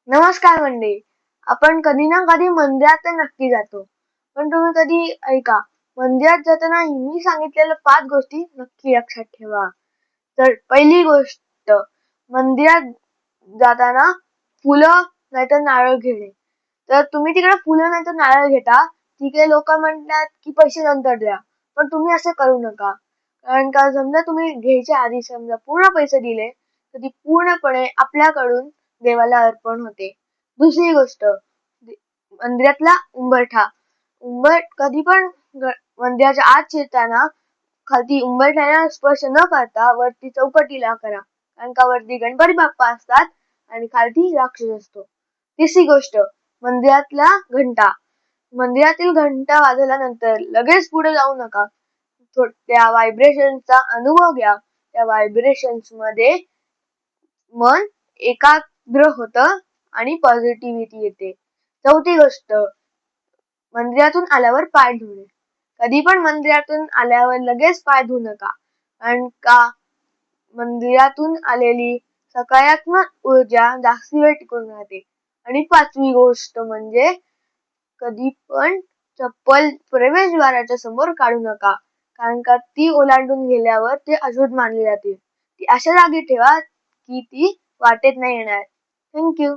नमस्कार मंडळी. आपण कधी ना कधी मंदिरात तर नक्की जातो. पण तुम्ही कधी ऐका, मंदिरात जाताना मी सांगितलेल्या 5 गोष्टी नक्की लक्षात ठेवा. तर पहिली गोष्ट, मंदिरात जाताना फुलं नाहीतर नारळ घेणे. तर तुम्ही तिकडे फुलं नाहीतर नारळ घेता, तिकडे लोक म्हणतात की पैसे नंतर द्या. पण तुम्ही असं करू नका. कारण का समजा तुम्ही घ्यायच्या आधी समजा पूर्ण पैसे दिले, तर ती पूर्णपणे आपल्याकडून देवाला अर्पण होते. दुसरी गोष्ट, मंदिरातला उंबरठा. कधी पण मंदिराच्या आत शिरताना खालती उंबरठ्याला स्पर्श न करता वरती चौकटीला करा. कारण का वरती गणपती बाप्पा असतात आणि खालती राक्षस असतो. तिसरी गोष्ट, मंदिरातला घंटा. मंदिरातील घंटा वाजवल्यानंतर लगेच पुढे जाऊ नका. त्या व्हायब्रेशनचा अनुभव घ्या. त्या व्हायब्रेशन्स मध्ये मन एकाग्र होतं आणि पॉझिटिव्हिटी येते. चौथी गोष्ट, मंदिरातून आल्यावर पाय धुणे. कधी पण मंदिरातून आल्यावर लगेच पाय धुवू नका. कारण का मंदिरातून आलेली सकारात्मक ऊर्जा जास्ती वेळ टिकून राहते. आणि पाचवी गोष्ट म्हणजे कधी पण चप्पल प्रवेशद्वाराच्या समोर काढू नका. कारण का ती ओलांडून गेल्यावर ते अशुद्ध मानले जाते. ती अशा जागी ठेवा की ती वाटेत नाही येणार. थँक्यू.